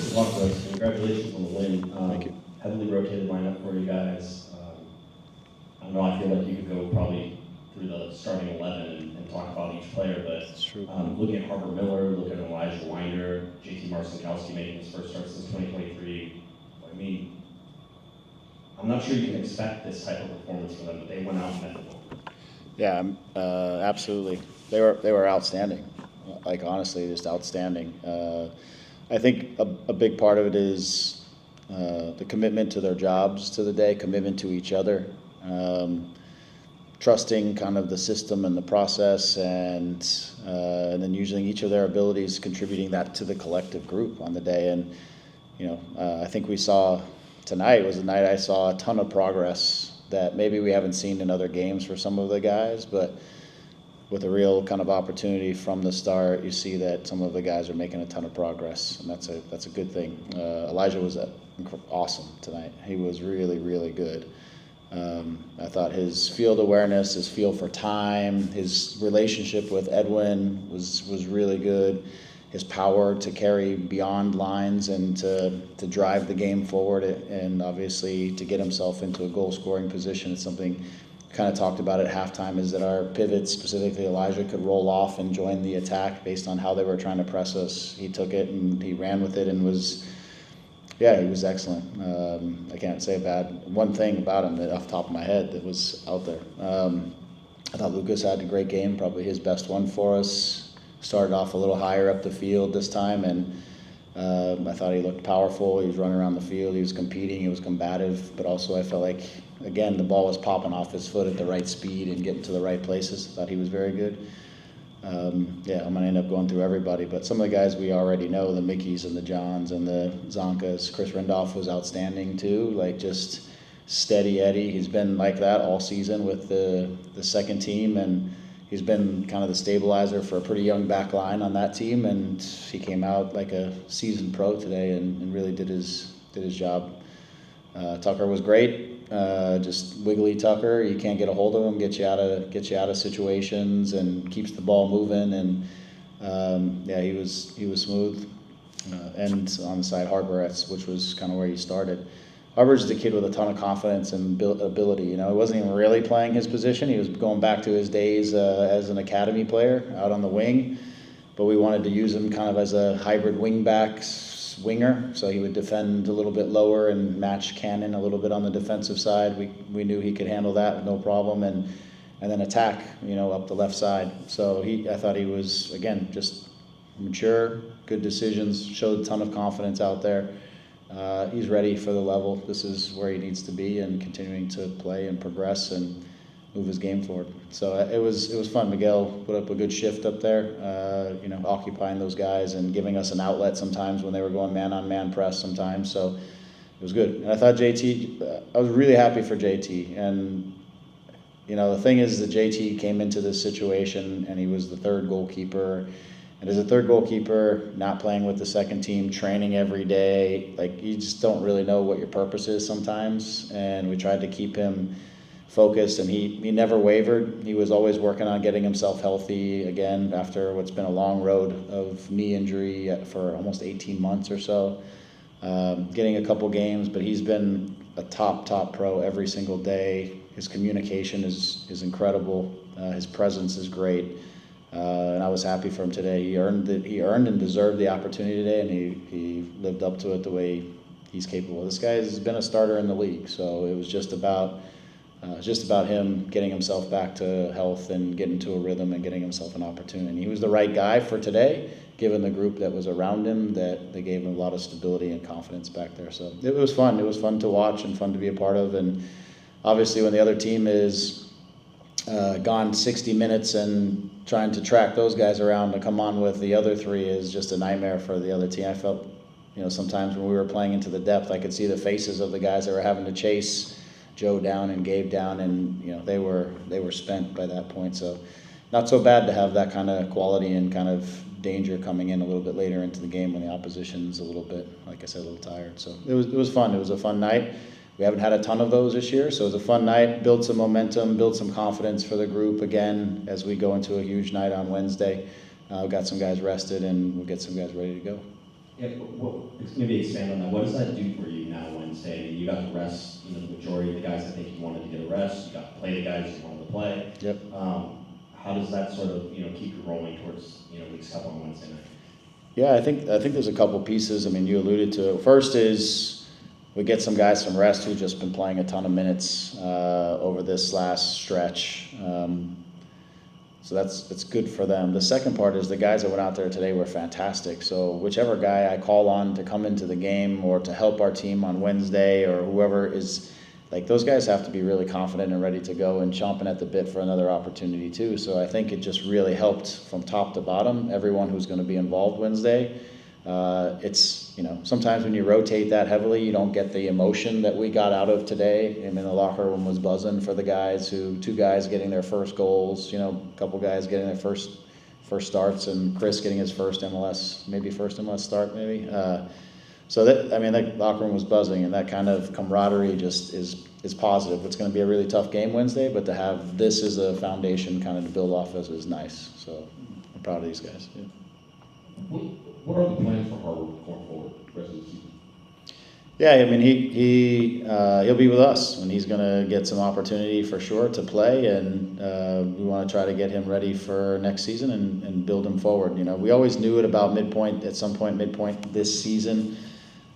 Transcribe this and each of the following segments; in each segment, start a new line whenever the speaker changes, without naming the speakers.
Good luck, guys. Congratulations on the win.
Thank you.
Heavily rotated lineup for you guys. I don't know, I feel like you could go probably through the starting 11 and talk about each player, but
That's true.
looking at Harper Miller, looking at Elijah Winder, JT Marcinkowski making his first start since 2023, I mean, I'm not sure you can expect this type of performance from them, but they went out and met the ball.
Yeah, absolutely. They were outstanding. Like honestly, just outstanding. I think a big part of it is the commitment to their jobs to the day, commitment to each other, trusting kind of the system and the process, and then using each of their abilities, contributing that to the collective group on the day. And I think we saw tonight was the night I saw a ton of progress that maybe we haven't seen in other games for some of the guys, but with a real kind of opportunity from the start, you see that some of the guys are making a ton of progress, and that's a good thing. Elijah was awesome tonight. He was really, really good. I thought his field awareness, his feel for time, his relationship with Edwin was really good. His power to carry beyond lines and to drive the game forward, and obviously to get himself into a goal-scoring position. It's something kind of talked about at halftime, is that our pivots, specifically Elijah, could roll off and join the attack based on how they were trying to press us. He took it and he ran with it and he was excellent. I can't say one thing about him that off the top of my head that was out there. I thought Lucas had a great game, probably his best one for us. Started off a little higher up the field this time, and I thought he looked powerful. He was running around the field. He was competing. He was combative, but also I felt like, again, the ball was popping off his foot at the right speed and getting to the right places. I thought he was very good. I'm going to end up going through everybody, but some of the guys we already know, the Mickeys and the Johns and the Zonkas. Chris Rindolph was outstanding too, like just steady Eddie. He's been like that all season with the second team, and he's been kind of the stabilizer for a pretty young back line on that team, and he came out like a seasoned pro today and really did his job. Tucker was great, just wiggly Tucker. You can't get a hold of him, get you out of situations, and keeps the ball moving. And he was smooth. And on the side, Harper, which was kind of where he started. Harper's the kid with a ton of confidence and ability. He wasn't even really playing his position. He was going back to his days as an academy player out on the wing, but we wanted to use him kind of as a hybrid winger, so he would defend a little bit lower and match Cannon a little bit on the defensive side. We knew he could handle that with no problem, and then attack, up the left side. So I thought he was, again, just mature, good decisions, showed a ton of confidence out there. He's ready for the level. This is where he needs to be, and continuing to play and progress and move his game forward. So it was fun. Miguel put up a good shift up there, occupying those guys and giving us an outlet sometimes when they were going man-on-man press sometimes. So it was good. And I thought JT, I was really happy for JT. And, the thing is that JT came into this situation and he was the third goalkeeper. And as a third goalkeeper, not playing with the second team, training every day, like you just don't really know what your purpose is sometimes. And we tried to keep him focused, and he never wavered. He was always working on getting himself healthy again after what's been a long road of knee injury for almost 18 months or so. Getting a couple games, but he's been a top pro every single day. His communication is incredible. His presence is great. And I was happy for him today. He earned and deserved the opportunity today, and he lived up to it the way he's capable. This guy has been a starter in the league, so it was just about him getting himself back to health and getting to a rhythm and getting himself an opportunity. And he was the right guy for today, given the group that was around him, that they gave him a lot of stability and confidence back there. So it was fun. It was fun to watch and fun to be a part of. And obviously when the other team is gone 60 minutes and trying to track those guys around to come on with the other three is just a nightmare for the other team. I felt, sometimes when we were playing into the depth, I could see the faces of the guys that were having to chase Joe down and Gabe down, and they were spent by that point. So not so bad to have that kind of quality and kind of danger coming in a little bit later into the game when the opposition's a little bit, like I said, a little tired. So it was fun. It was a fun night. We haven't had a ton of those this year, so it was a fun night. Build some momentum, build some confidence for the group again as we go into a huge night on Wednesday. Got some guys rested, and we'll get some guys ready to go.
Yeah, maybe expand on that. What does that do for you now Wednesday? I mean, you got to rest, the majority of the guys I think you wanted to get a rest. You got to play the guys you wanted to play.
Yep.
How does that sort of, keep you rolling towards, League's Cup on Wednesday night?
Yeah, I think there's a couple pieces. I mean, you alluded to it. First is we get some guys from rest who've just been playing a ton of minutes over this last stretch. So that's good for them. The second part is the guys that went out there today were fantastic. So whichever guy I call on to come into the game or to help our team on Wednesday or whoever is, like, those guys have to be really confident and ready to go and chomping at the bit for another opportunity too. So I think it just really helped from top to bottom, everyone who's going to be involved Wednesday. It's, sometimes when you rotate that heavily, you don't get the emotion that we got out of today. I mean, the locker room was buzzing for the guys two guys getting their first goals, a couple guys getting their first starts, and Chris getting his first MLS start maybe. So that locker room was buzzing, and that kind of camaraderie just is positive. It's going to be a really tough game Wednesday, but to have this as a foundation kind of to build off of is nice. So I'm proud of these guys. Yeah.
What are the plans for Harvard going forward the rest of the season?
Yeah, I mean he'll be with us, and he's going to get some opportunity for sure to play, and we want to try to get him ready for next season and build him forward. We always knew it about midpoint this season.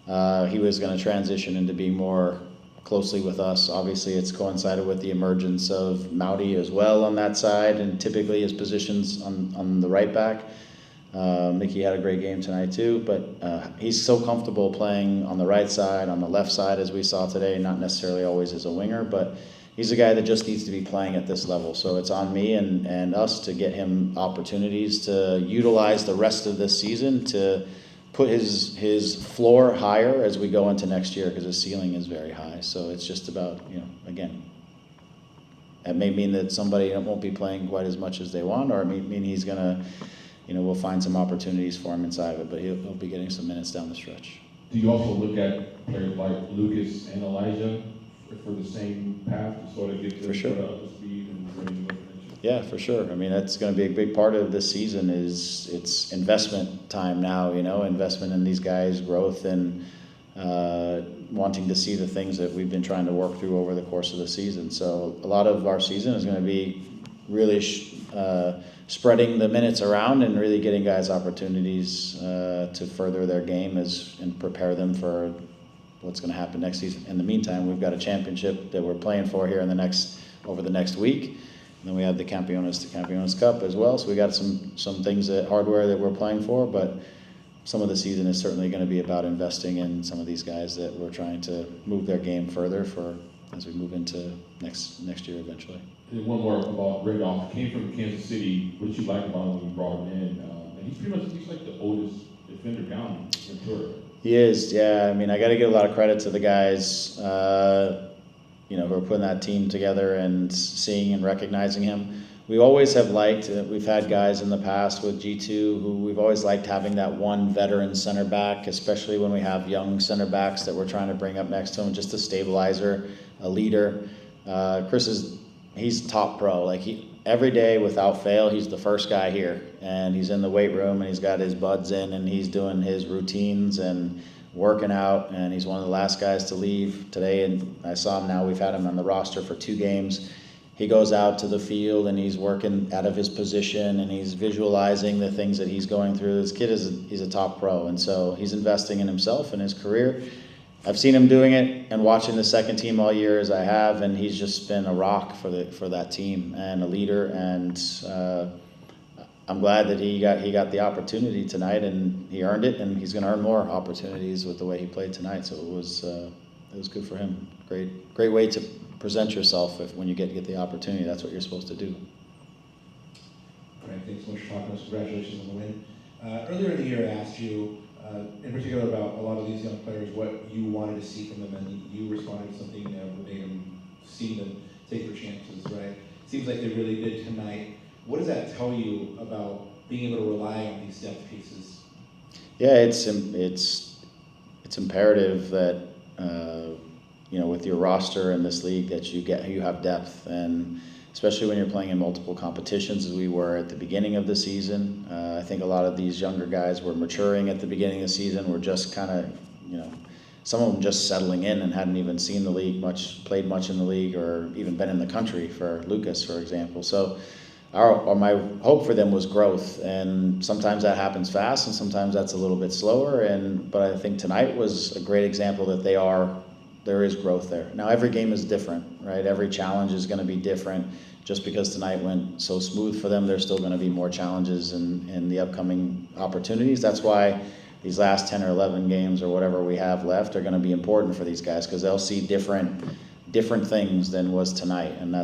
He was going to transition into being more closely with us. Obviously, it's coincided with the emergence of Mouty as well on that side, and typically his positions on the right back. Mickey had a great game tonight too, but he's so comfortable playing on the right side, on the left side, as we saw today, not necessarily always as a winger, but he's a guy that just needs to be playing at this level. So it's on me and us to get him opportunities to utilize the rest of this season to put his floor higher as we go into next year, because his ceiling is very high. So it's just about, again, it may mean that somebody won't be playing quite as much as they want, or it may mean he's going to, we'll find some opportunities for him inside of it, but he'll be getting some minutes down the stretch.
Do you also look at players like Lucas and Elijah for the same path to sort of get them
sure.
up to speed and ready to look at you?
Yeah, for sure. I mean, that's going to be a big part of this season. Is it's investment time now, investment in these guys' growth and wanting to see the things that we've been trying to work through over the course of the season. So a lot of our season is going to be really spreading the minutes around and really getting guys opportunities to further their game and prepare them for what's going to happen next season. In the meantime, we've got a championship that we're playing for here over the next week. And then we have the Campeones Cup as well. So we got some things hardware that we're playing for, but some of the season is certainly going to be about investing in some of these guys that we're trying to move their game further for as we move into next year eventually.
And one more about Randolph. Came from Kansas City. What you like about him when you brought him in? And he's like the oldest defender down in Tour.
He is, yeah. I mean, I got to give a lot of credit to the guys, who are putting that team together and seeing and recognizing him. We always have liked, we've had guys in the past with G2 who we've always liked having that one veteran center back, especially when we have young center backs that we're trying to bring up next to him, just a stabilizer, a leader. Chris he's top pro. Like every day without fail, he's the first guy here, and he's in the weight room and he's got his buds in and he's doing his routines and working out, and he's one of the last guys to leave today. And I saw him now. We've had him on the roster for 2 games. He goes out to the field and he's working out of his position and he's visualizing the things that he's going through. This kid he's a top pro, and so he's investing in himself and his career. I've seen him doing it and watching the second team all year as I have, and he's just been a rock for that team and a leader. And I'm glad that he got the opportunity tonight, and he earned it, and he's going to earn more opportunities with the way he played tonight. So it was good for him. Great way to present yourself when you get the opportunity. That's what you're supposed to do.
All right, thanks so much for talking to us. Congratulations on the win. Earlier in the year, I asked you, in particular about a lot of these young players, what you wanted to see from them, and you responded to something verbatim, seeing them take their chances, right? Seems like they really did tonight. What does that tell you about being able to rely on these depth pieces?
Yeah, it's imperative that with your roster in this league that you have depth, and especially when you're playing in multiple competitions as we were at the beginning of the season. I think a lot of these younger guys were maturing at the beginning of the season, were just kind of, some of them just settling in and hadn't even seen the league much, played much in the league, or even been in the country, for Lucas, for example. So my hope for them was growth, and sometimes that happens fast and sometimes that's a little bit slower, but I think tonight was a great example that there is growth there. Now every game is different, right? Every challenge is going to be different. Just because tonight went so smooth for them, there's still going to be more challenges in the upcoming opportunities. That's why these last 10 or 11 games or whatever we have left are going to be important for these guys, because they'll see different things than was tonight, and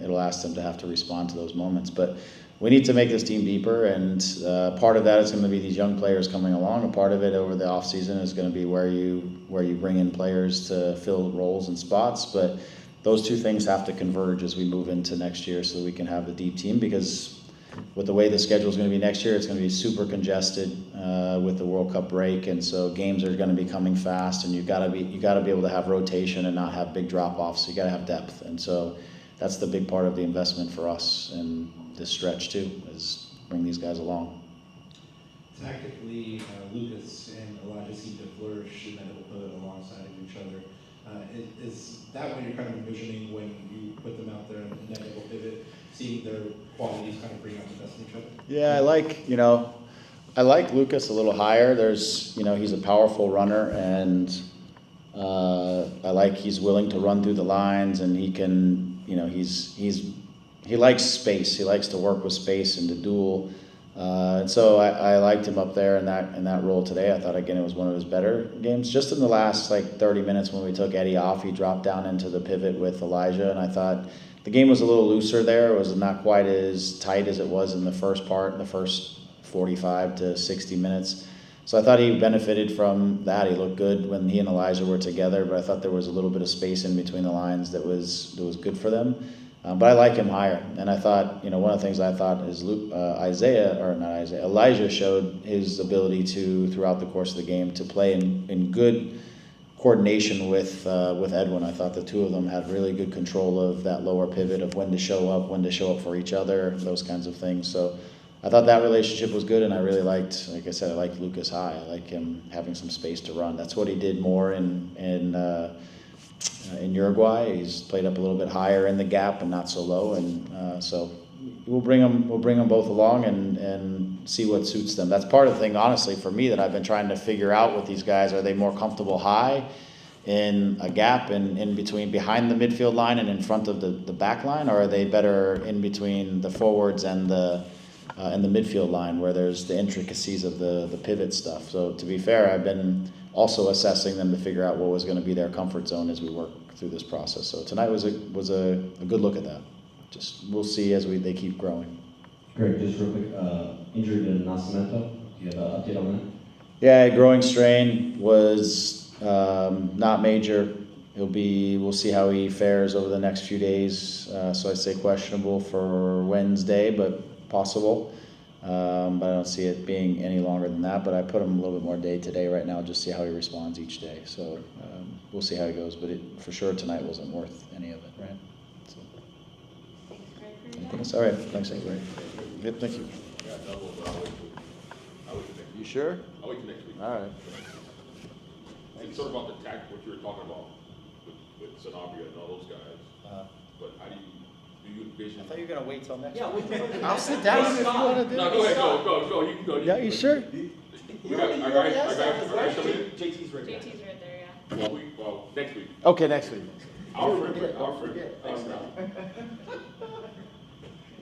it'll ask them to have to respond to those moments. But we need to make this team deeper, and part of that is going to be these young players coming along. A part of it over the off season is going to be where you bring in players to fill roles and spots. But those two things have to converge as we move into next year, so that we can have a deep team, because with the way the schedule is going to be next year, it's going to be super congested with the World Cup break, and so games are going to be coming fast, and you got to be able to have rotation and not have big drop-offs. You got to have depth, and so that's the big part of the investment for us in this stretch too, is bring these guys along.
Tactically, Lucas and Elijah seem to flourish in that double pivot alongside of each other. Is that what you're kind of envisioning when you put them out there in that double pivot, seeing their qualities kind of bring out the best in each other?
Yeah, I like Lucas a little higher. He's a powerful runner, and I like he's willing to run through the lines, and he can, he likes space. He likes to work with space and to duel. And so I liked him up there in that role today. I thought, again, it was one of his better games. Just in the last 30 minutes when we took Eddie off, he dropped down into the pivot with Elijah, and I thought the game was a little looser there. It was not quite as tight as it was in the first 45 to 60 minutes. So I thought he benefited from that. He looked good when he and Elijah were together, but I thought there was a little bit of space in between the lines that was good for them. But I like him higher, and I thought, one of the things I thought is Elijah showed his ability to, throughout the course of the game, to play in good coordination with Edwin. I thought the two of them had really good control of that lower pivot, of when to show up for each other, those kinds of things. So I thought that relationship was good, and I really liked, like I said, I liked Lucas high. I like him having some space to run. That's what he did more in Uruguay. He's played up a little bit higher in the gap and not so low, and so we'll bring them both along and see what suits them. That's part of the thing, honestly, for me, that I've been trying to figure out with these guys. Are they more comfortable high in a gap and in between, behind the midfield line and in front of the back line, or are they better in between the forwards and the midfield line, where there's the intricacies of the pivot stuff? So to be fair, I've been also assessing them to figure out what was going to be their comfort zone as we work through this process. So tonight was a good look at that. Just we'll see as they keep growing.
Greg, just real quick, injury to Nascimento. Do you have an update on that?
Yeah, growing strain was not major. We'll see how he fares over the next few days. So I say questionable for Wednesday, but possible. But I don't see it being any longer than that. But I put him a little bit more day today right now, just see how he responds each day. So we'll see how he goes. But for sure tonight wasn't worth any of it, right? So. Anything else? All right. Thanks, Greg. Yep, thank you. You sure?
I'll wait till next week.
All right.
It's sort of about the tactic, what you were talking about with Sanabria and all those guys. But how do you envision?
I thought you were gonna wait till next
Yeah,
week.
wait till
I'll sit down if you want to do
No,
it.
go ahead, go, you can go.
Yeah, you sure?
I got something.
JT's right there.
JT's right there, yeah.
Well, next week.
Okay, next week.
I'll forget.
Thanks,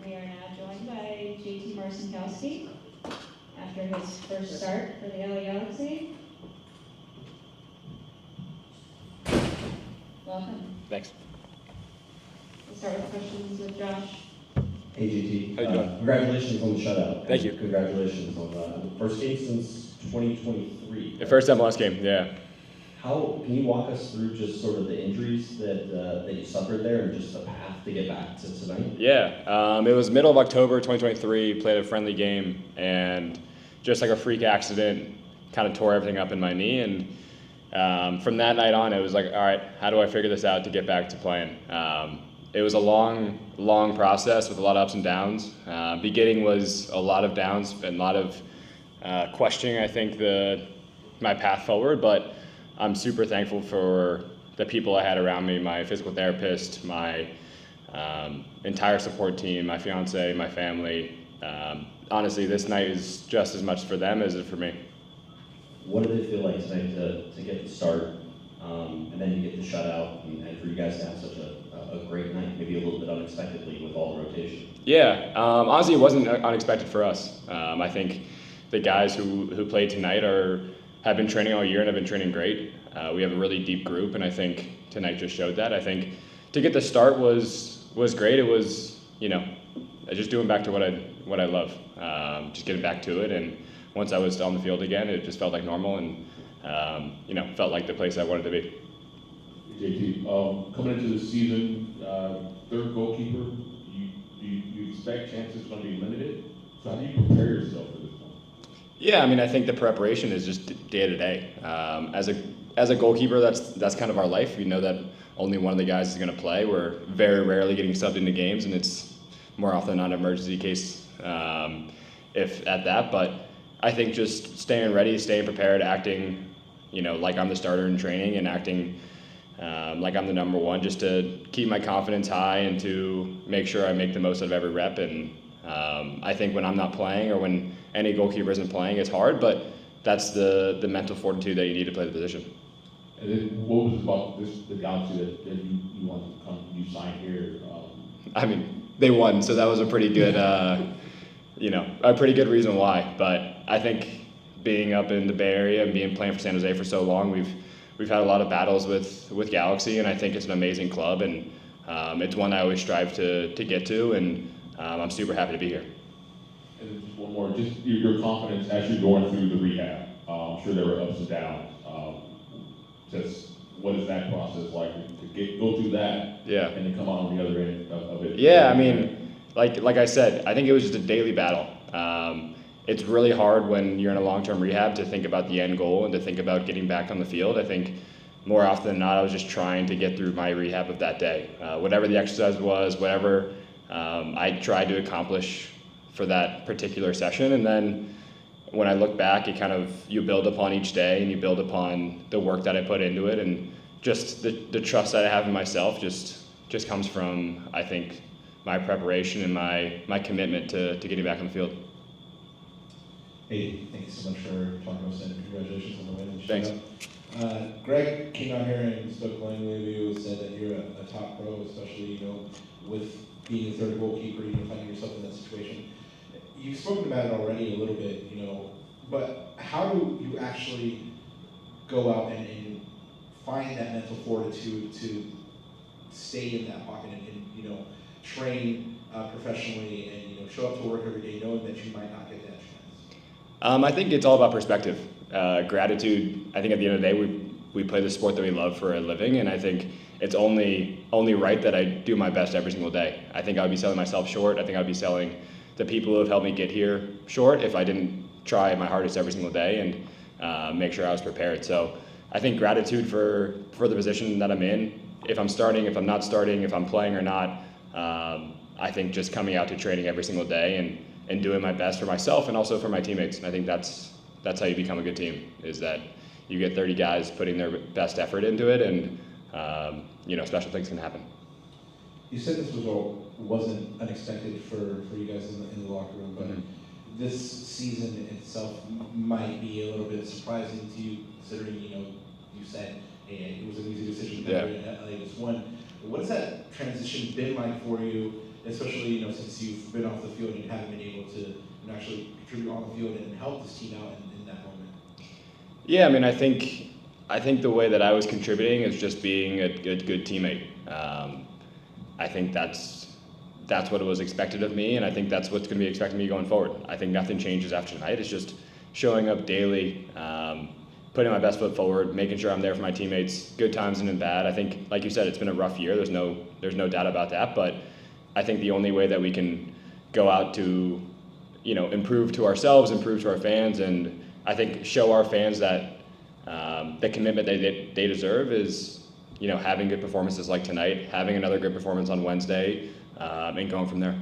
We are now joined by JT Marcinkowski after his first start for the LA Galaxy. Welcome.
Thanks.
We'll start with questions with Josh.
Hey, JT.
How you doing?
Congratulations on the shutout.
Thank you.
Congratulations on the first game since 2023.
The first MLS game, yeah.
Can you walk us through just sort of the injuries that you suffered there and just the path to get back to tonight?
Yeah, it was middle of October 2023, played a friendly game, and just like a freak accident, kind of tore everything up in my knee. And from that night on, it was like, all right, how do I figure this out to get back to playing? it was a long process with a lot of ups and downs. Beginning was a lot of downs and a lot of questioning, I think, my path forward, but I'm super thankful for the people I had around me, my physical therapist, my entire support team, my fiance, my family. Honestly, this night is just as much for them as it for me.
What did it feel like tonight to get the start, and then you get the shutout, and for you guys to have such a great night, maybe a little bit unexpectedly with all the rotation?
Yeah, honestly, it wasn't unexpected for us. I think the guys who played tonight have been training all year and have been training great. We have a really deep group, and I think tonight just showed that. I think to get the start was great. It was, just doing back to what I love, just getting back to it. And once I was on the field again, it just felt like normal, and felt like the place I wanted to be.
JT, coming into the season, third goalkeeper, you expect chances going to be limited. So how do you prepare yourself for this one?
Yeah, I think the preparation is just day to day. As a goalkeeper, that's kind of our life. We know that only one of the guys is going to play. We're very rarely getting subbed into games, and it's more often not an emergency case, if at that. But I think just staying ready, staying prepared, acting, like I'm the starter in training, and acting like I'm the number one, just to keep my confidence high and to make sure I make the most out of every rep. And I think when I'm not playing, or when any goalkeeper isn't playing, it's hard, but that's the mental fortitude that you need to play the position.
And then what was it about the Galaxy that you wanted to come, you signed here?
They won, so that was a pretty good, a pretty good reason why. But I think being up in the Bay Area and playing for San Jose for so long, we've had a lot of battles with Galaxy, and I think it's an amazing club, and it's one I always strive to get to, and I'm super happy to be here.
And then just one more, just your confidence as you're going through the rehab. I'm sure there were ups and downs. Just what is that process like to go through that,
Yeah.
and then come out on the other end of it?
Yeah, like I said, I think it was just a daily battle. It's really hard when you're in a long-term rehab to think about the end goal and to think about getting back on the field. I think more often than not, I was just trying to get through my rehab of that day. Whatever the exercise was, whatever I tried to accomplish for that particular session. And then when I look back, you build upon each day, and you build upon the work that I put into it, and just the trust that I have in myself just comes from, I think, my preparation and my commitment to getting back on the field.
Hey, thank you so much for talking to us, and congratulations on the win. And
Thanks.
shutout. Greg came out here and spoke glowingly of you, said that you're a top pro, especially with being a third goalkeeper, finding yourself in that situation. You've spoken about it already a little bit, but how do you actually go out and find that mental fortitude to stay in that pocket and train professionally and show up to work every day knowing that you might not get that chance?
I think it's all about perspective. Gratitude. I think at the end of the day, we play the sport that we love for a living, and I think it's only right that I do my best every single day. I think I would be selling myself short. I think I would be selling the people who have helped me get here short if I didn't try my hardest every single day and make sure I was prepared. So I think gratitude for the position that I'm in. If I'm starting, if I'm not starting, if I'm playing or not, I think just coming out to training every single day and doing my best for myself and also for my teammates. And I think that's how you become a good team, is that you get 30 guys putting their best effort into it, and special things can happen.
You said this wasn't unexpected for you guys in the locker room, but this season itself might be a little bit surprising to you, considering you said it was an easy decision to come here and LA just won. What has that transition been like for you, especially since you've been off the field and you haven't been able to actually contribute on the field and help this team out in that moment?
Yeah, I think the way that I was contributing is just being a good teammate. I think that's what was expected of me, and I think that's what's going to be expected of me going forward. I think nothing changes after tonight. It's just showing up daily, putting my best foot forward, making sure I'm there for my teammates, good times and in bad. I think, like you said, it's been a rough year. There's no doubt about that. But I think the only way that we can go out to, improve to ourselves, improve to our fans, and I think show our fans that the commitment they deserve is, having good performances like tonight, having another good performance on Wednesday, and going from there.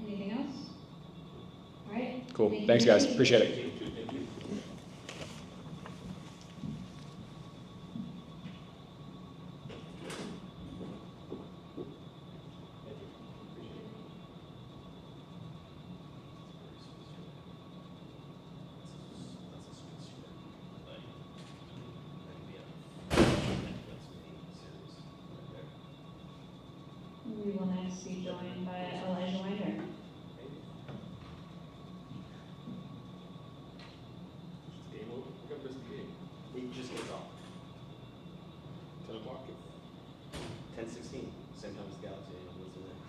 Anything else? All right.
Cool.
Thank you,
Thanks, guys.
Richie.
Appreciate it.
We will next be joined by Elijah Winder.
It just gets off.
10 o'clock.
10:16, same time as the Galaxy. What's in there?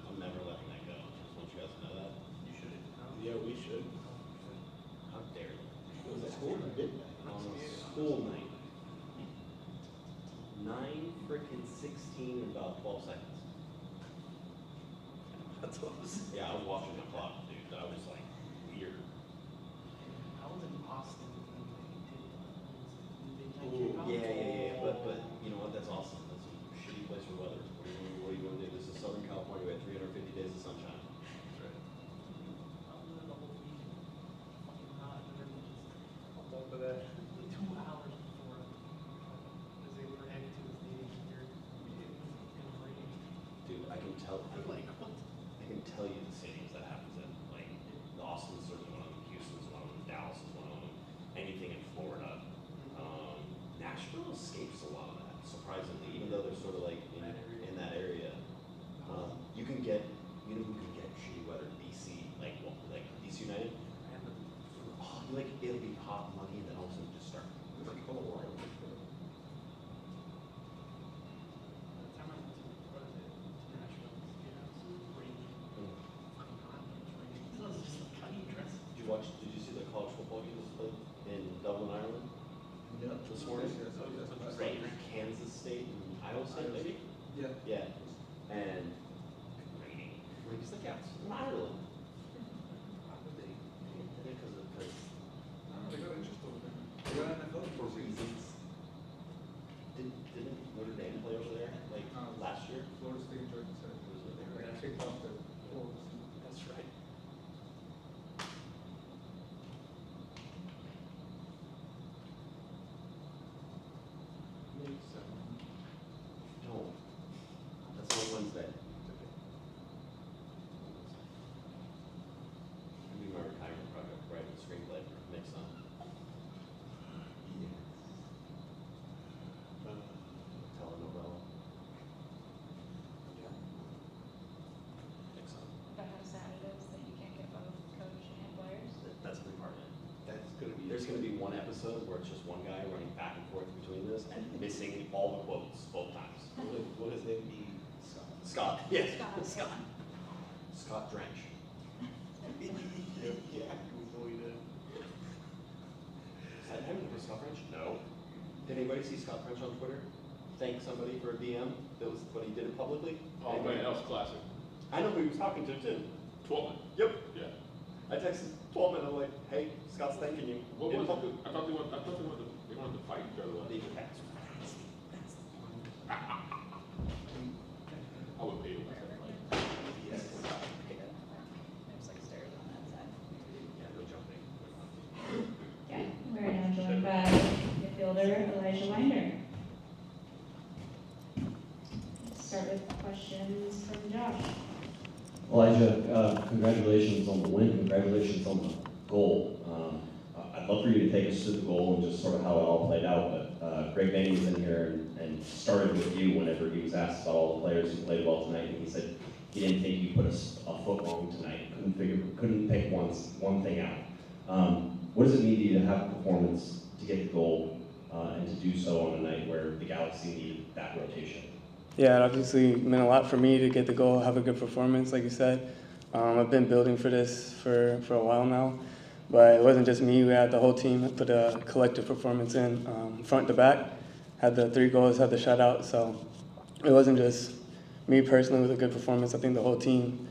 I'm never letting that go. Just want you guys to know that. You should.
Yeah, we should.
How dare you? It was a school night. On a school night. 9:16 in about 12 seconds. That's what I was. Yeah, I was watching the clock, dude. I was like weird.
I was in Austin
Yeah. But you know what? That's awesome. That's a shitty place for weather. What are you going to do? This is Southern California. We had 350 days of sunshine. That's right.
I was in the whole week, fucking hot, and then just up over that 2 hours before, as they were heading to the stadium here, it was raining.
Dude, I can tell.
I'm like, what?
I can tell you the cities that happens in. Like, Austin's certainly one of them. Houston's one of them. Dallas is one of them. Anything in Florida. Nashville escapes a lot of that, surprisingly, even though they're sort of like in that area. You can get, who can get shitty weather? DC, like DC United. Oh, like it'll be hot, muggy, and then all of a sudden just start. Like, oh, wow.
The time I went to, what is it, to Nashville, it was raining, fucking hot, and it was raining. So I was just like, how do you dress?
Did you see the college football game that was played in Dublin, Ireland?
Yeah.
This morning? Right, Kansas State and Iowa State, maybe?
Yeah.
Yeah. And raining. Like, it's like, yeah, it's in Ireland. For reasons. Didn't Notre Dame play over there, like, last year?
Florida State and Georgia Tech.
Right.
They kicked off the Florida.
That's right. No. That's on Wednesday. It'll be my retirement project, writing a screenplay for Nixon. Telenovela. Yeah. Nixon.
But how sad it is that you can't get both coach and players.
That's a big part of it. There's gonna be one episode where it's just one guy running back and forth between this and missing all the quotes both times. What his name be? Scott. Yes.
Scott.
Scott Drench. Yeah. Have you heard of Scott French? No. Did anybody see Scott French on Twitter? Thank somebody for a DM that was when he did it publicly?
Oh man, that was classic.
I know who he was talking to too.
12.
Yep.
Yeah.
I texted 12 and I'm like, hey, Scott's thanking you.
What
In
was
public.
it? I thought they wanted to fight each other.
They text.
I would pay him like that.
Yes.
There's like stairs on that side.
Yeah, no jumping.
Okay, we're now joined by midfielder Elijah Winder. Let's start with questions from Josh.
Elijah, congratulations on the win, congratulations on the goal. I'd love for you to take us to the goal and just sort of how it all played out, but Greg Manning was in here and started with you whenever he was asked about all the players who played well tonight, and he said he didn't think you put a foot wrong tonight, couldn't pick one thing out. What does it mean to you to have a performance, to get the goal, and to do so on a night where the Galaxy needed that rotation?
Yeah, it obviously meant a lot for me to get the goal, have a good performance, like you said. I've been building for this for a while now, but it wasn't just me. We had the whole team put a collective performance in, front to back. Had the 3 goals, had the shutout, so it wasn't just me personally with a good performance. I think the whole team,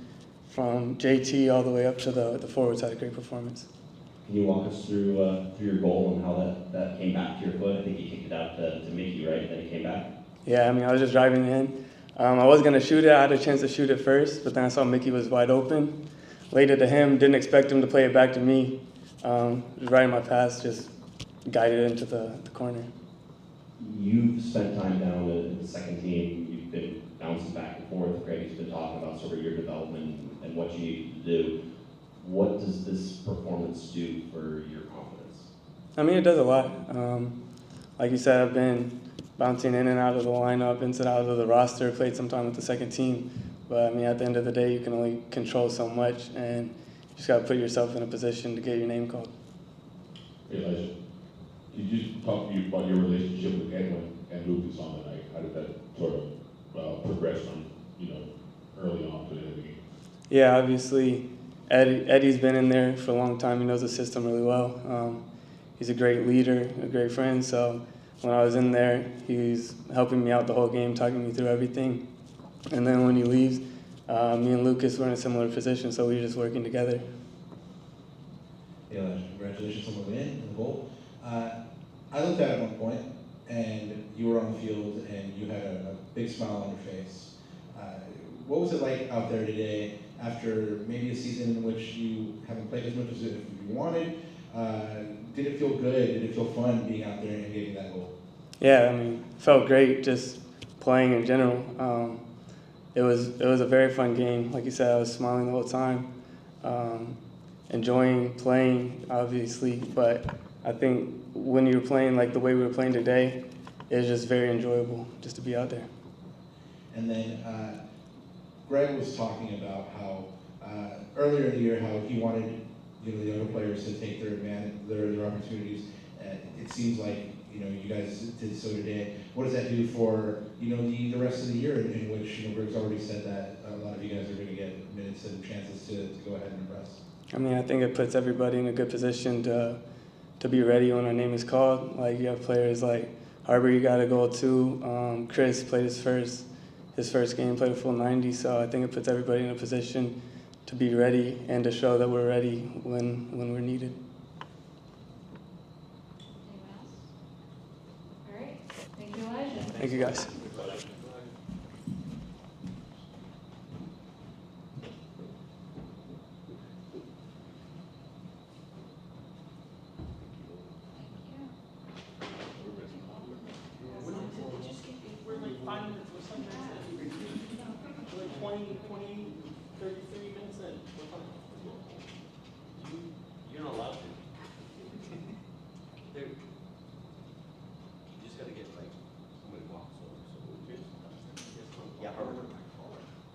from JT all the way up to the forwards, had a great performance.
Can you walk us through your goal and how that came back to your foot? I think you kicked it out to Mickey, right? Then it came back.
Yeah, I mean, I was just driving in. I was going to shoot it. I had a chance to shoot it first, but then I saw Mickey was wide open. Laid it to him. Didn't expect him to play it back to me. Just right in my pass, just guided it into the corner.
You've spent time down in the second team. You've been bouncing back and forth. Greg's been talking about sort of your development and what you need to do. What does this performance do for your confidence?
I mean, it does a lot. Like you said, I've been bouncing in and out of the lineup, into and out of the roster, played some time with the second team. But I mean, at the end of the day, you can only control so much, and you just got to put yourself in a position to get your name called.
Hey, Elijah, could you just talk to you about your relationship with Edwin and Lucas on the night? How did that sort of progress from, early on to the end of the game?
Yeah, obviously, Eddie's been in there for a long time. He knows the system really well. He's a great leader, a great friend. So when I was in there, he's helping me out the whole game, talking me through everything. And then when he leaves, me and Lucas were in a similar position, so we were just working together.
Yeah, congratulations on the win and the goal. I looked at one point, and you were on the field, and you had a big smile on your face. What was it like out there today after maybe a season in which you haven't played as much as you wanted? Did it feel good? Did it feel fun being out there and getting that goal?
Yeah, I mean, it felt great just playing in general. It was a very fun game. Like you said, I was smiling the whole time, enjoying playing, obviously. But I think when you're playing like the way we were playing today, it was just very enjoyable just to be out there.
And then Greg was talking about how earlier in the year how he wanted the younger players to take their opportunities. It seems like you guys did so today. What does that do for the rest of the year in which Greg's already said that a lot of you guys are going to get minutes and chances to go ahead and impress?
I mean, I think it puts everybody in a good position to be ready when our name is called. Like you have players like Harbor, you got to go to. Chris played his first game, played a full 90. So I think it puts everybody in a position to be ready and to show that we're ready when we're needed.
Anyone else? All right. Thank you, Elijah.
Thank you, guys.
We're like 5 minutes or something. We're like 20, 33 minutes in. We're fine.
You're not allowed to. Dude. You just gotta get like somebody walks over. Yeah, Harbor.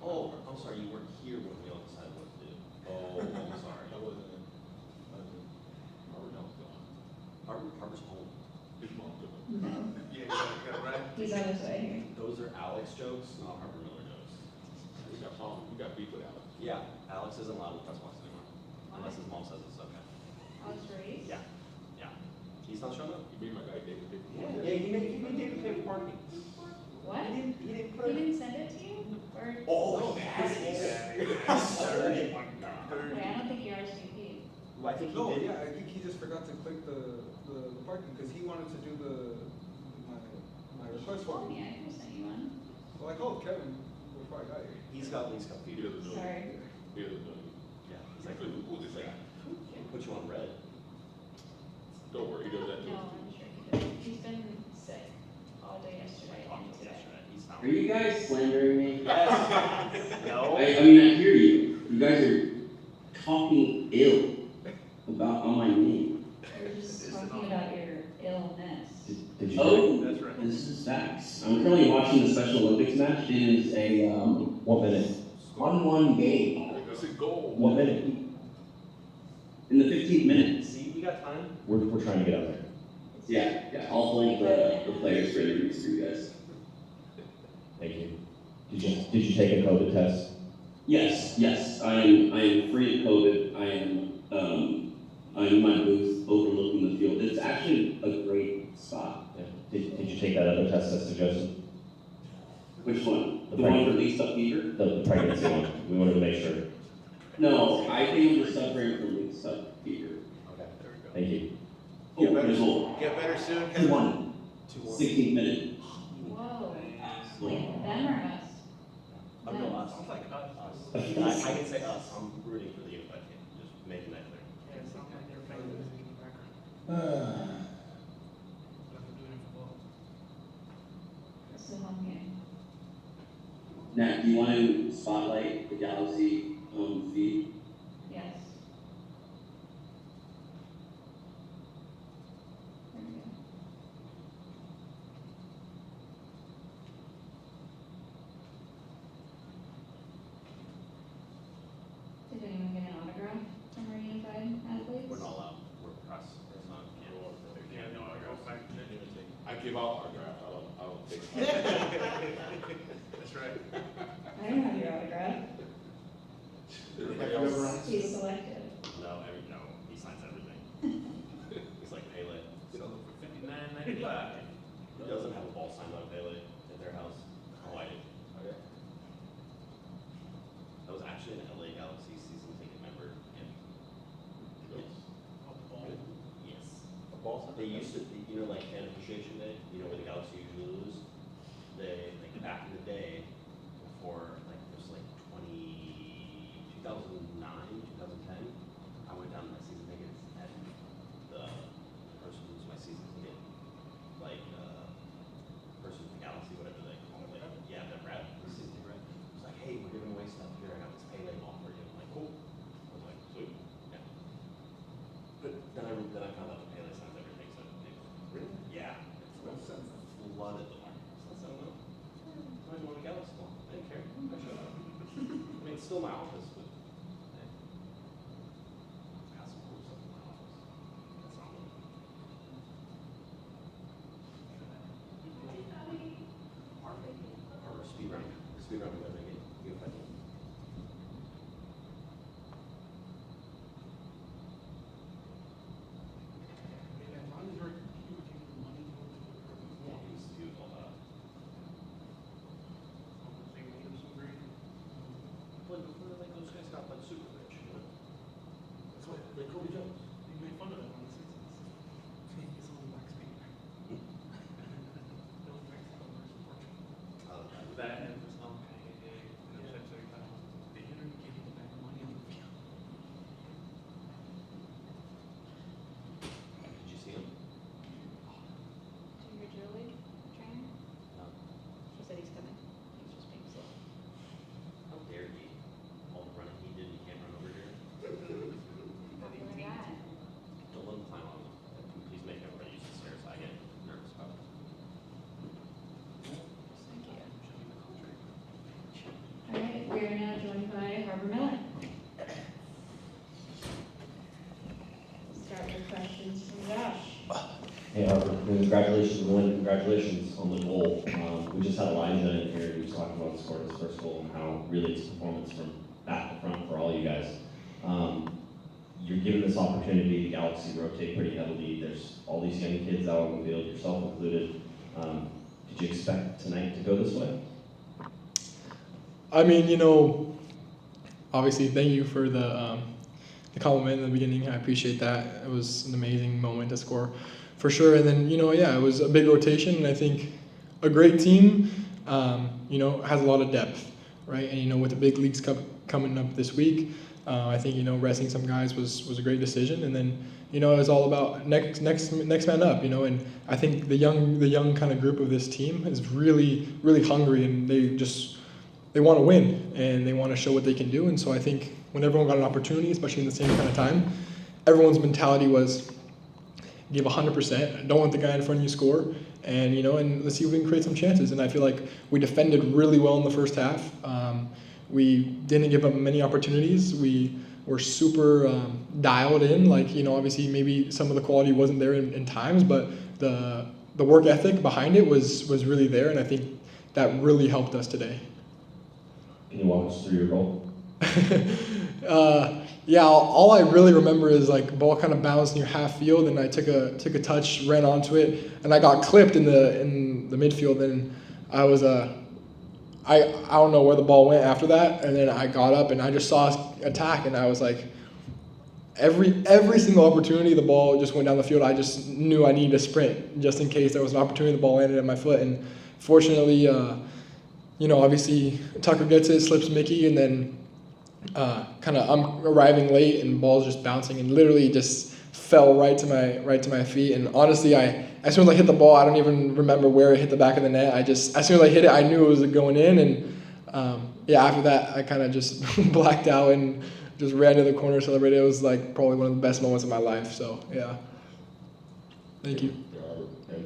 Oh, I'm sorry, you weren't here when we all decided what to do. Oh, I'm sorry.
I wasn't. Harbor's gone.
Harbor's home.
His mom's gone.
Yeah, you got it right.
He's on his way here.
Those are Alex jokes, not Harbor Miller jokes.
We got problems. We got beef with Alex.
Yeah, Alex isn't allowed to press box anymore. Unless his mom says it's okay.
Alex Reese?
Yeah, yeah. He's not showing up.
You made my guy David Dick.
Yeah, he made David pay for parking.
What?
He didn't put
He
it.
didn't send it to you? Or?
Oh,
Okay, I don't think you're RSVP.
I think he
No,
did.
yeah, I think he just forgot to click the parking because he wanted to do my request for
Call
me.
me, I could have sent you one.
Well, I called Kevin before I got here.
He's got
He
feet.
doesn't know.
Sorry.
He doesn't know.
Yeah, he's like,
Who's this guy?
he put you on red.
Don't worry, he does that too.
No, I'm sure he did. He's been sick all day yesterday
Talked
and
to him
today.
yesterday. He's not.
Are you guys slandering me?
Yes. No.
I mean, I hear you. You guys are talking ill about on my name.
We're just talking about your illness.
Did you?
Oh,
That's right.
this is facts. I'm currently watching the Special Olympics match. It is a
What minute?
1-1 game.
That's a goal.
What minute?
In the 15th minute.
See, you got time.
We're trying to get out there.
Yeah, I'll hold the players for interviews for you guys.
Thank you. Did you take a COVID test?
Yes. I am free of COVID. I'm in my booth overlooking the field. It's actually a great spot.
Yeah. Did you take that other test as suggested?
Which one?
The
The one for
pregnant-
least up fever?
The pregnancy one. We wanted to make sure.
No, I think I'm just suffering from least up fever.
Okay.
Thank you.
Oh, there's more.
Get better soon,
2-1. 16th minute.
Whoa.
Score.
Them or us?
Oh, no, us.
Sounds like us.
I can say us. I'm rooting for the unified team. Just making that clear.
Yeah, it sounds like they're playing music in the background. Like they're doing it for football.
It's a home game.
Nat, do you want to spotlight the Galaxy feed?
Yes. There we go. Did anyone get an autograph from our unified athletes?
We're not allowed. We're press. It's not.
Yeah, no, I go back to
I give out autographs, I don't take.
That's right.
I don't have your autograph.
Everybody else.
He's selected.
No, he signs everything. He's like Pele.
Sell them for $59.95.
He doesn't have a ball signed by Pele at their house. Oh, I did.
Okay.
That was actually an LA Galaxy season ticket member. Yes.
A ball sign?
They used to, like Fan Appreciation Day, where the Galaxy usually lose. They, like back in the day, before like it was like 2009, 2010, I went down to my season tickets and the person who's my season ticket, like person with the Galaxy, whatever they call it, like yeah, the rep, the season ticket rep, was like, hey, we're giving away stuff here. I got this Pele ball for you. I'm like, cool. I was like, sweet. Yeah. But then I found out the Pele signs everything, so
Really?
yeah, it's flooded the market. So I don't know. I didn't want to Galaxy ball. I didn't care. I showed up. I mean, it's still my office, but hey, got some cool stuff in my office. That's not one. Or speed running. Speed running, I think you if I can.
As long as you're contributing money towards the program.
Yeah, he was all that.
They made him so great.
But before, like those guys got like super rich,
That's why
like Kobe Jones.
they made fun of him on the Simpsons. He's only black speed. Those Mexico versus Portugal. That and this they literally gave him back money on the field.
Did you see him?
Do you hear Julie, trainer?
No.
She said he's coming. He's just being slow.
How dare he? All the running he did, he can't run over here.
Not doing that.
Don't let him climb on them. Please make everybody use the stairs. I get nervous about it.
Thank you. All right, we are now joined by Harbor Miller. Start with questions from Josh.
Hey, Harper, congratulations on the win, congratulations on the goal. We just had Elijah in here, he was talking about scoring his first goal and how really it's performance from back to front for all you guys. You're given this opportunity, the Galaxy rotate pretty heavily, there's all these young kids out on the field, yourself included. Did you expect tonight to go this way?
I mean, obviously, thank you for the compliment in the beginning. I appreciate that. It was an amazing moment to score, for sure. And then, yeah, it was a big rotation, and I think a great team, has a lot of depth, right? And with the big leagues coming up this week, I think resting some guys was a great decision. And then, it was all about next man up, and I think the young kind of group of this team is really, really hungry, and they want to win and they want to show what they can do. And so I think when everyone got an opportunity, especially in the same kind of time, everyone's mentality was give 100%. Don't let the guy in front of you score, and and let's see if we can create some chances. And I feel like we defended really well in the first half. We didn't give up many opportunities. We were super dialed in. Like obviously maybe some of the quality wasn't there in times, but the work ethic behind it was really there, and I think that really helped us today.
Can you walk us through your goal?
Yeah, all I really remember is like ball kind of bounced near half field, and I took a touch, ran onto it, and I got clipped in the midfield. And I was I don't know where the ball went after that, and then I got up and I just saw us attack, and I was like, every single opportunity the ball just went down the field, I just knew I needed to sprint just in case there was an opportunity the ball landed at my foot. And fortunately, obviously Tucker gets it, slips Mickey, and then I'm arriving late and the ball's just bouncing and literally just fell right to my feet. And honestly, as soon as I hit the ball, I don't even remember where it hit the back of the net. As soon as I hit it, I knew it was going in. And after that, I kind of just blacked out and just ran to the corner, celebrated. It was like probably one of the best moments of my life. So yeah, thank you.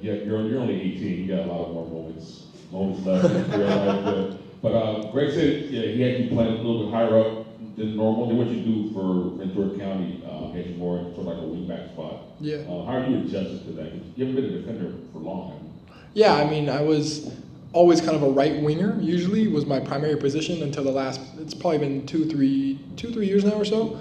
Yeah, you're only 18. You got a lot of more moments left in your life. But Greg said he had you playing a little bit higher up than normal. Then what you do for Ventura County had you more into like a wingback spot.
Yeah.
How are you adjusted to that? You haven't been a defender for long.
Yeah, I mean, I was always kind of a right winger. Usually was my primary position until the last. It's probably been two, 3 years now or so.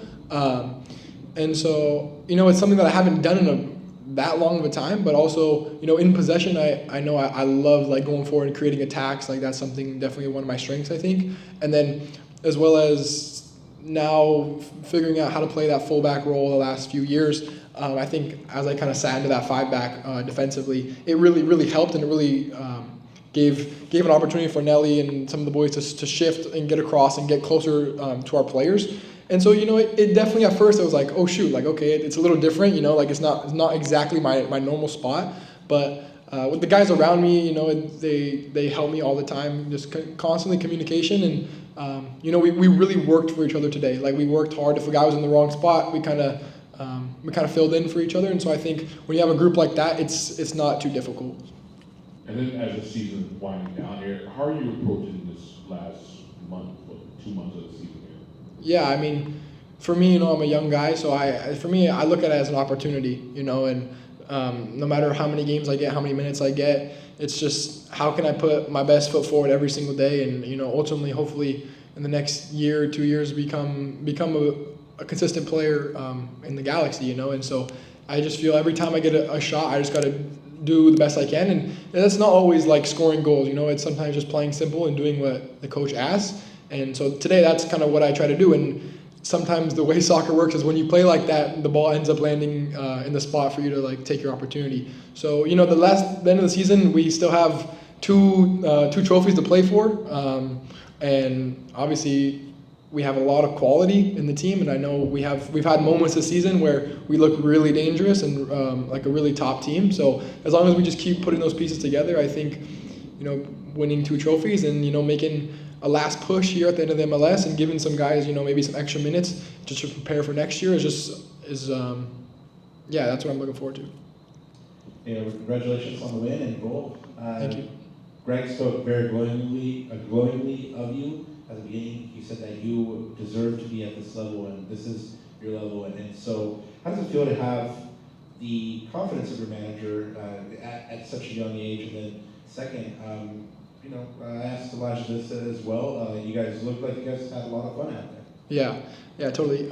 And so it's something that I haven't done in that long of a time. But also in possession, I know I love like going forward and creating attacks. Like that's something definitely one of my strengths, I think. And then as well as now figuring out how to play that fullback role the last few years. I think as I kind of sat into that 5-back defensively, it really helped, and it really gave an opportunity for Nelly and some of the boys to shift and get across and get closer to our players. And so it definitely at first I was like, oh shoot, like okay, it's a little different, like it's not exactly my normal spot, but with the guys around me, they help me all the time, just constantly communication. And we really worked for each other today. Like we worked hard. If a guy was in the wrong spot, we kind of filled in for each other. And so I think when you have a group like that, it's not too difficult.
And then as the season winding down here, how are you approaching this last month, 2 months of the season here?
Yeah, I mean, for me, I'm a young guy, so I look at it as an opportunity, and no matter how many games I get, how many minutes I get, it's just how can I put my best foot forward every single day, and ultimately, hopefully, in the next year or 2 years, become a consistent player in the Galaxy, And so I just feel every time I get a shot, I just got to do the best I can, and that's not always like scoring goals. It's sometimes just playing simple and doing what the coach asks. And so today, that's kind of what I try to do. And sometimes the way soccer works is when you play like that, the ball ends up landing in the spot for you to like take your opportunity. So the end of the season, we still have two trophies to play for, and obviously we have a lot of quality in the team. And I know we've had moments this season where we look really dangerous and like a really top team. So as long as we just keep putting those pieces together, I think winning 2 trophies and making a last push here at the end of the MLS and giving some guys, maybe some extra minutes just to prepare for next year that's what I'm looking forward to.
Congratulations on the win and goal.
Thank you.
Greg spoke very glowingly of you at the beginning. He said that you deserve to be at this level, and this is your level. And so, how does it feel to have the confidence of your manager at such a young age? And then, second, I asked Elijah this as well. You guys look like you guys had a lot of fun out there.
Yeah, totally.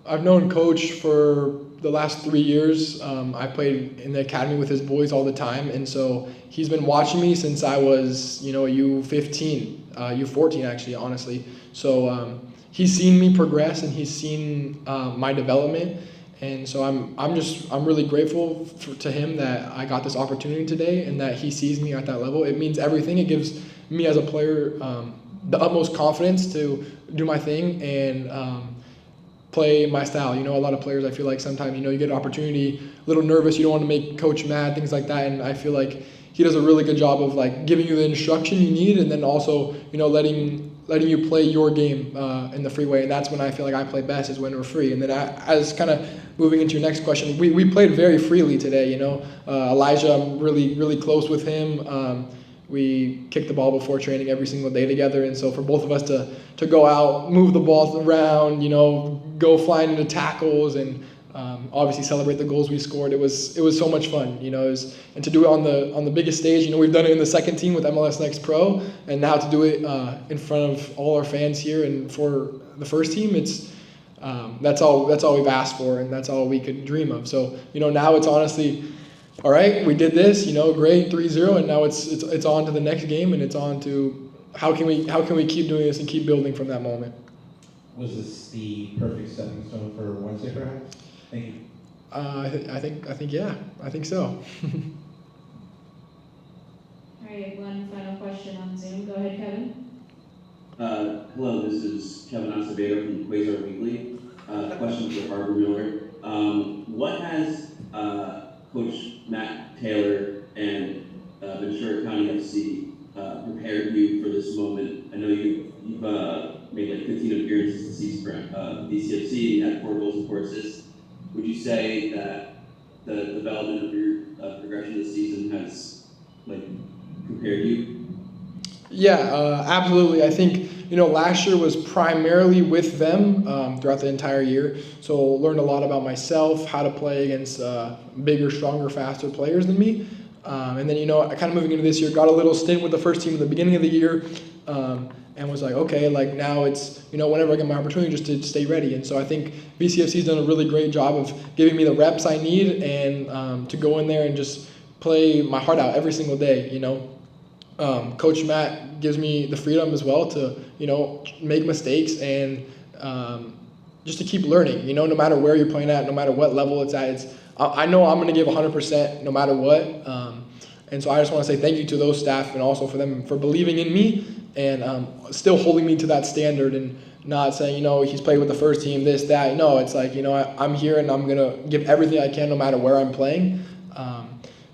I've known Coach for the last 3 years. I played in the academy with his boys all the time, and so he's been watching me since I was, U15, U14 actually, honestly. So he's seen me progress, and he's seen my development. And so I'm really grateful to him that I got this opportunity today and that he sees me at that level. It means everything. It gives me as a player the utmost confidence to do my thing and play my style. A lot of players, I feel like sometimes, you get an opportunity, a little nervous, you don't want to make coach mad, things like that. And I feel like he does a really good job of like giving you the instruction you need and then also, letting you play your game in the free way. And that's when I feel like I play best, is when we're free. And then as kind of moving into your next question, we played very freely today, Elijah, I'm really, really close with him. We kick the ball before training every single day together. And so for both of us to go out, move the balls around, go flying into tackles and obviously celebrate the goals we scored. It was so much fun, and to do it on the biggest stage. We've done it in the second team with MLS Next Pro, and now to do it in front of all our fans here and for the first team, it's that's all we've asked for, and that's all we could dream of. So now it's honestly, all right, we did this, great, 3-0, and now it's on to the next game, and it's on to how can we keep doing this and keep building from that moment.
Was this the perfect stepping stone for Wednesday, perhaps? Thank you.
I think yeah, I think so.
All right, one final question on Zoom. Go ahead, Kevin.
Hello, this is Kevin Acevedo from Quasar Weekly. Question for Harvard Miller. What has Coach Matt Taylor and Ventura County FC prepared you for this moment? I know you've made like 15 appearances this season for VCFC. You had 4 goals and 4 assists. Would you say that the development of your progression this season has like prepared you?
Yeah, absolutely. I think, last year was primarily with them throughout the entire year. So learned a lot about myself, how to play against bigger, stronger, faster players than me. And then, kind of moving into this year, got a little stint with the first team at the beginning of the year and was like, okay, like now it's, whenever I get my opportunity just to stay ready. And so I think BCFC's done a really great job of giving me the reps I need and to go in there and just play my heart out every single day, Coach Matt gives me the freedom as well to, make mistakes and just to keep learning, no matter where you're playing at, no matter what level it's at. I know I'm going to give 100% no matter what. And so I just want to say thank you to those staff and also for them for believing in me and still holding me to that standard and not saying, he's played with the first team, this, that. No, it's like, I'm here and I'm going to give everything I can no matter where I'm playing.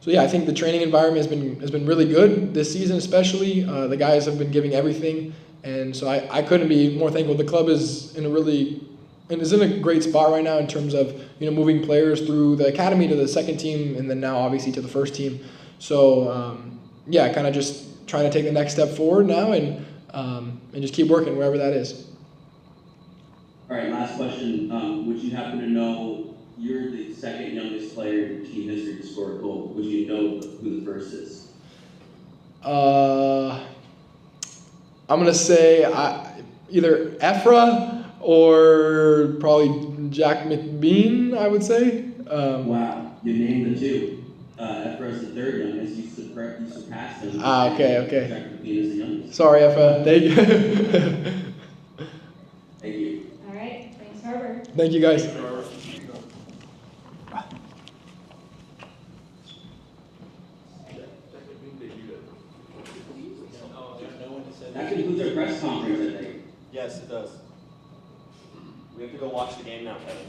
So yeah, I think the training environment has been really good this season, especially. The guys have been giving everything, and so I couldn't be more thankful. The club is in a great spot right now in terms of moving players through the academy to the second team, and then now obviously to the first team. So yeah, kind of just trying to take the next step forward now, and just keep working wherever that is.
All right, last question. Would you happen to know? You're the second youngest player in team history to score a goal. Would you know who the first is?
I'm gonna say either Ephra or probably Jack McBean. I would say.
Wow, you named the two. Ephra is the third youngest. You surpassed him.
Okay.
Jack McBean is the youngest.
Sorry, Ephra. Thank you.
Thank you.
All right, thanks, Harvard.
Thank you, guys.
That concludes our press conference, I think.
Yes, it does. We have to go watch the game now, Kevin.